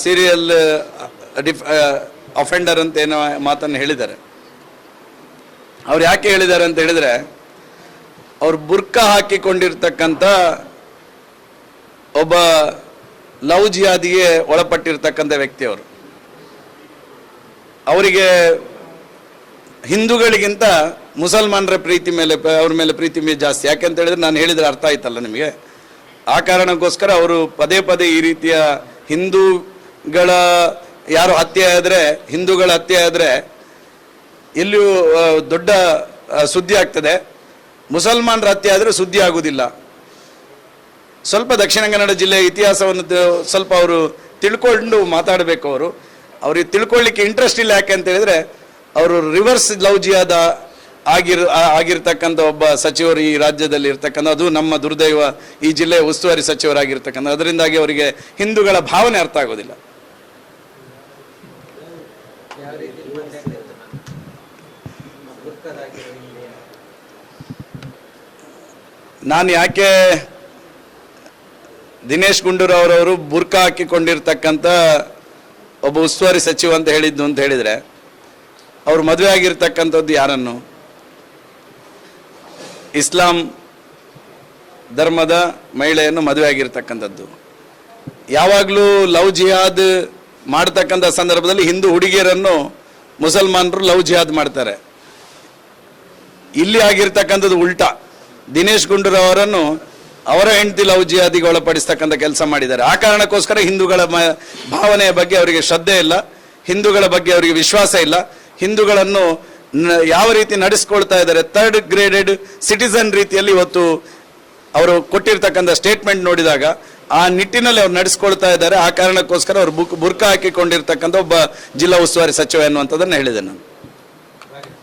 Serial offender ಅಂತ ಏನೋ ಮಾತನ್ನು ಹೇಳಿದ್ದಾರೆ. ಅವ್ರು ಯಾಕೆ ಹೇಳಿದ್ದಾರೆ ಅಂತ ಹೇಳಿದರೆ, ಅವ್ರು ಬುರ್ಕ ಹಾಕಿಕೊಂಡಿರ್ತಕ್ಕಂಥ ಒಬ್ಬ ಲವ್ ಜಿಹಾದಿಗೆ ಒಳಪಟ್ಟಿರ್ತಕ್ಕಂಥ ವ್ಯಕ್ತಿಯವರು. ಅವರಿಗೆ ಹಿಂದೂಗಳಿಗಿಂತ ಮುಸಲ್ಮಾನರ ಪ್ರೀತಿ ಮೇಲೆ ಅವ್ರ ಮೇಲೆ ಪ್ರೀತಿ ಜಾಸ್ತಿ. ಯಾಕೆಂತ ಹೇಳಿದ್ರೆ ನಾನು ಹೇಳಿದರೆ ಅರ್ಥ ಆಯ್ತಲ್ಲ ನಿಮಗೆ. ಆ ಕಾರಣಕ್ಕೋಸ್ಕರ ಅವರು ಪದೇ ಪದೇ ಈ ರೀತಿಯ ಹಿಂದೂಗಳ ಯಾರು ಹತ್ಯೆ ಆದರೆ, ಹಿಂದೂಗಳ ಹತ್ಯೆ ಆದರೆ ಎಲ್ಲಿಯೂ ದೊಡ್ಡ ಸುದ್ದಿ ಆಗ್ತದೆ, ಮುಸಲ್ಮಾನರ ಹತ್ಯೆ ಆದರೆ ಸುದ್ದಿ ಆಗುವುದಿಲ್ಲ. ಸ್ವಲ್ಪ ದಕ್ಷಿಣ ಕನ್ನಡ ಜಿಲ್ಲೆಯ ಇತಿಹಾಸವನ್ನು ಸ್ವಲ್ಪ ಅವರು ತಿಳ್ಕೊಂಡು ಮಾತಾಡಬೇಕು. ಅವ್ರಿಗೆ ತಿಳ್ಕೊಳ್ಳಿಕ್ಕೆ ಇಂಟ್ರೆಸ್ಟ್ ಇಲ್ಲ. ಯಾಕೆ ಅಂತ ಹೇಳಿದರೆ, ಅವರು ರಿವರ್ಸ್ ಲವ್ ಜಿಹಾದ ಆಗಿರ್ತಕ್ಕಂಥ ಒಬ್ಬ ಸಚಿವರು ಈ ರಾಜ್ಯದಲ್ಲಿ ಇರ್ತಕ್ಕಂಥ, ಅದು ನಮ್ಮ ದುರ್ದೈವ, ಈ ಜಿಲ್ಲೆಯ ಉಸ್ತುವಾರಿ ಸಚಿವರಾಗಿರ್ತಕ್ಕಂಥ. ಅದರಿಂದಾಗಿ ಅವರಿಗೆ ಹಿಂದೂಗಳ ಭಾವನೆ ಅರ್ಥ ಆಗೋದಿಲ್ಲ. ನಾನು ಯಾಕೆ ದಿನೇಶ್ ಗುಂಡೂರಾವ್ ಅವರು ಬುರ್ಕಾ ಹಾಕಿಕೊಂಡಿರ್ತಕ್ಕಂಥ ಒಬ್ಬ ಉಸ್ತುವಾರಿ ಸಚಿವ ಅಂತ ಹೇಳಿದ್ದು ಅಂತ ಹೇಳಿದರೆ, ಅವರು ಮದುವೆ ಆಗಿರ್ತಕ್ಕಂಥದ್ದು ಯಾರನ್ನು? ಇಸ್ಲಾಂ ಧರ್ಮದ ಮಹಿಳೆಯನ್ನು ಮದುವೆ ಆಗಿರ್ತಕ್ಕಂಥದ್ದು. ಯಾವಾಗಲೂ ಲವ್ ಜಿಹಾದ್ ಮಾಡ್ತಕ್ಕಂಥ ಸಂದರ್ಭದಲ್ಲಿ ಹಿಂದೂ ಹುಡುಗಿಯರನ್ನು ಮುಸಲ್ಮಾನರು ಲವ್ ಜಿಹಾದ್ ಮಾಡ್ತಾರೆ. ಇಲ್ಲಿ ಆಗಿರ್ತಕ್ಕಂಥದ್ದು ಉಲ್ಟಾ. ದಿನೇಶ್ ಗುಂಡೂರಾವ್ ಅವರನ್ನು ಅವರ ಹೆಂಡತಿ ಲವ್ ಜಿಹಾದಿಗೆ ಒಳಪಡಿಸ್ತಕ್ಕಂಥ ಕೆಲಸ ಮಾಡಿದ್ದಾರೆ. ಆ ಕಾರಣಕ್ಕೋಸ್ಕರ ಹಿಂದೂಗಳ ಭಾವನೆಯ ಬಗ್ಗೆ ಅವರಿಗೆ ಶ್ರದ್ಧೆ ಇಲ್ಲ, ಹಿಂದೂಗಳ ಬಗ್ಗೆ ಅವರಿಗೆ ವಿಶ್ವಾಸ ಇಲ್ಲ. ಹಿಂದೂಗಳನ್ನು ಯಾವ ರೀತಿ ನಡೆಸ್ಕೊಳ್ತಾ ಇದ್ದಾರೆ, ಥರ್ಡ್ ಗ್ರೇಡೆಡ್ ಸಿಟಿಸನ್ ರೀತಿಯಲ್ಲಿ ಇವತ್ತು ಅವರು ಕೊಟ್ಟಿರ್ತಕ್ಕಂಥ ಸ್ಟೇಟ್ಮೆಂಟ್ ನೋಡಿದಾಗ ಆ ನಿಟ್ಟಿನಲ್ಲಿ ಅವ್ರು ನಡೆಸ್ಕೊಳ್ತಾ ಇದ್ದಾರೆ. ಆ ಕಾರಣಕ್ಕೋಸ್ಕರ ಅವರು ಬುರ್ಕಾ ಹಾಕಿಕೊಂಡಿರ್ತಕ್ಕಂಥ ಒಬ್ಬ ಜಿಲ್ಲಾ ಉಸ್ತುವಾರಿ ಸಚಿವ ಎನ್ನುವಂಥದ್ದನ್ನು ಹೇಳಿದೆ ನಾನು.